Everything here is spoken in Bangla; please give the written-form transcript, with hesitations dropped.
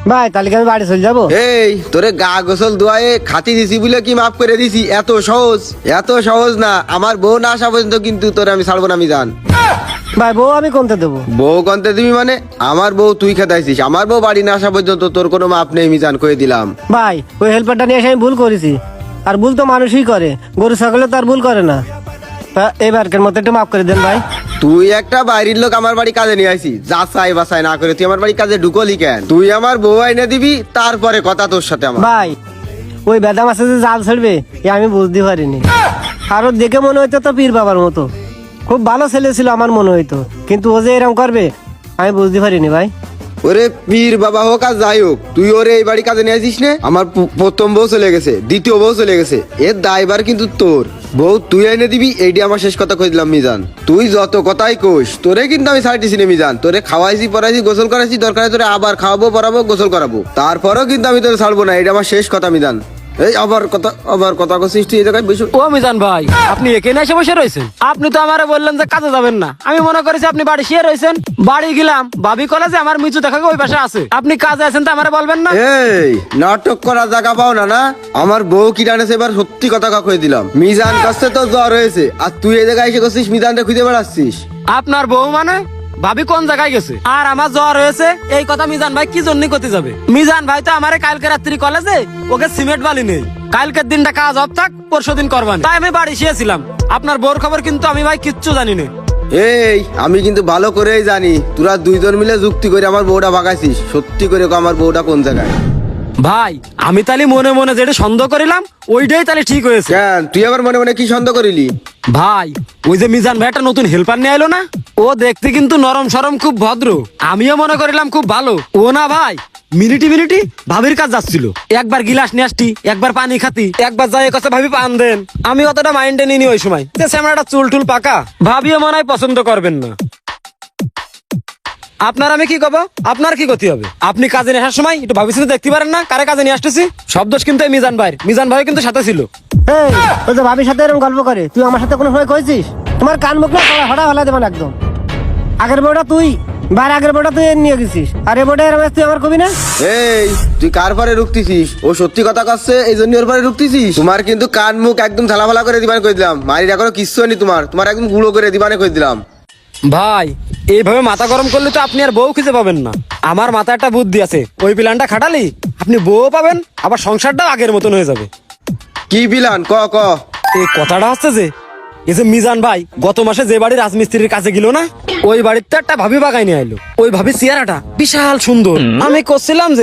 ভাই তাহলে কি আমি বাড়ি চলে যাবো? এই তোরে গা গোসল ধোয়ায়ে খাতি দিছি বলে কি মাফ করে দিছি? এত সহজ না। আমার বউ না আসা পর্যন্ত কিন্তু তোরে আমি ছাড়বো না মিজান। ভাই বউ আমি কোনতে দেবো? বউ কনতে দিবি মানে? আমার বউ তুই খেতাইছিস, আমার বউ বাড়ি না আসা পর্যন্ত তোর কোনো মাপ নেই মিজান, কয়ে দিলাম। ভাই ওই হেল্পারটা নিয়ে এসে আমি ভুল করেছি, আর ভুল তো মানুষই করে, গরু ছাগলে তো আর ভুল করে না। তা এবারকার মতো একটু মাফ করে দেন ভাই। তুই একটা বাইরের লোক আমার বাড়ি কাজে নিয়ে আইসি, যাচাই বাছাই না করে তুই আমার বাড়ি কাজে ঢুকলি কেন? তুই আমার বউ আইনে দিবি, তারপরে কথা তোর সাথে আমার। ভাই ওই বেদা মাছে যে জাল ছাড়বে এ আমি বুঝতে পারিনি। আরো দেখে মনে হইতো তো পীর বাবার মতো, খুব ভালো ছেলে ছিল আমার মনে হইতো, কিন্তু ও যে এরকম করবে আমি বুঝতে পারিনি ভাই। ওরে পীর বাবা হোক আর যাই হোক, তুই ওরে এই বাড়ি কাজে নিয়ে আসিস নে। আমার প্রথম বউ চলে গেছে, দ্বিতীয় বউ চলে গেছে, এর দায়ভার কিন্তু তোর। বউ তুই এনে দিবি, এইটি আমার শেষ কথা কই দিলাম মিজান। তুই যত কথাই কোস, তোরে কিন্তু আমি ছাড়িস নে মিজান। তোরে খাওয়াইছি পড়াইছি গোসল করাইছি, দরকারে তোরে আবার খাওয়াবো পড়াবো গোসল করাবো, তারপরেও কিন্তু আমি তোরে ছাড়বো না, এটা আমার শেষ কথা মিজান। এই আবার কথা কছিস তুই এই জায়গায় বসে। ও মিজান ভাই, আপনি এখানে এসে বসে রয়েছেন? আপনি তো আমারে বললেন যে কাজে যাবেন না, আমি মনে করেছি আপনি বাড়ি শুয়ে রয়েছেন। বাড়ি গেলাম, ভাবি কলেজে আমার মিচু দেখা ওই পাশে আছে, আপনি কাজে আছেন তো আমারে বলবেন না? এই নাটক করার জায়গা পাও না না? আমার বউ কি জানেছে এবার সত্যি কথা কয়ে দিলাম। মিজান কাছে তো জ্বর হয়েছে, আর তুই এই জায়গায় এসে করছিস মিজানটা খুঁজে বেড়াচ্ছিস। আপনার বউ মানে? ভাবি কোন জায়গায় গেছে আর আমার জ্বর হয়েছে এই কথা মিজান ভাই কি জন্য করতে যাবে? মিজান ভাই তো আমারে কালকে রাত্রি কলেজে ওকে সিমেন্ট বালি নেই, কালকের দিনটা কাজ অফ থাক, পরশু দিন করবানি, তাই আমি বাড়ি শুয়েছিলাম। আপনার বউর খবর কিন্তু আমি ভাই কিচ্ছু জানি না। এই আমি কিন্তু ভালো করেই জানি তোরা দুইজন মিলে যুক্তি করে আমার বউটা ভাগাইছিস। সত্যি করে কও, আমার বউটা কোন জায়গায়? ভাই আমি তাহলে মনে মনে যেটা সন্দেহ করিলাম ওইটাই তাহলে ঠিক হয়েছে। কেন তুই আবার মনে মনে কি সন্দেহ করিলি? ভাই ওই যে মিজান ভাই একটা নতুন হেল্পার নিয়ে এলো না, ও দেখতে কিন্তু নরম সরম খুব ভদ্র, আমিও মনে করিলাম খুব ভালো। ও না ভাই মিনিটি ভাবির কাজ যাচ্ছিল, একবার গিলাস নিয়ে আসতি, একবার পানি খাতি, একবার যাই কথা ভাবি পান দেন। আমি অতটা মাইন্ডে নিইনি ওই সময়, আমার একটা চুল টুল পাকা, ভাবিও মনে হয় পছন্দ করবেন না। আপনার আমি কি কব, আপনার কি গতি হবে? আপনি কাজে নিয়ে আসার সময় একটু ভাবিছি দেখতে পারেন না কারে কাজে নিয়ে আসতেছি? সব দোষ কিন্তু এই মিজান ভাই কিন্তু সাথে ছিল। এই ওই যে ভাবির সাথে এরকম গল্প করে, তুই আমার সাথে কোনো সময় কইছিস? তোমার কান মুখ না হঠাৎ হলা দেবেন একদম। আগের বউটা তুই, আগের বউটা তুই নিয়ে গেছিস, আর এ বউটা এরকম তুই আমার কবি না? এই তুই কার পরে রুখতেছিস? ও সত্যি কথা কাছে এই জন্য ওর পরে রুখতেছিস? তোমার কিন্তু কান মুখ একদম ঝালাফালা করে দিবানে কই দিলাম। মারির এখনো কিচ্ছু হয়নি, তোমার একদম গুঁড়ো করে দিবানে কই দিলাম। ভাই এইভাবে মাথা গরম করলে তো আপনি আর বউ খুঁজে পাবেন না। আমার মাথা একটা বুদ্ধি আছে, ওই প্ল্যানটা খাটালি আপনি বউ পাবেন, আবার সংসারটাও আগের মতন হয়ে যাবে। কি প্ল্যান ক? এই কথাটা হচ্ছে যে এই যে মিজান ভাই গত মাসে যে বাড়ির রাজমিস্ত্রির কাছে গেল না, ওই বাড়িতে একটা ভাবি বাগাই নিয়ে আইলো। ওই ভাবি চেহারাটা বিশাল সুন্দর, আমি করছিলাম যে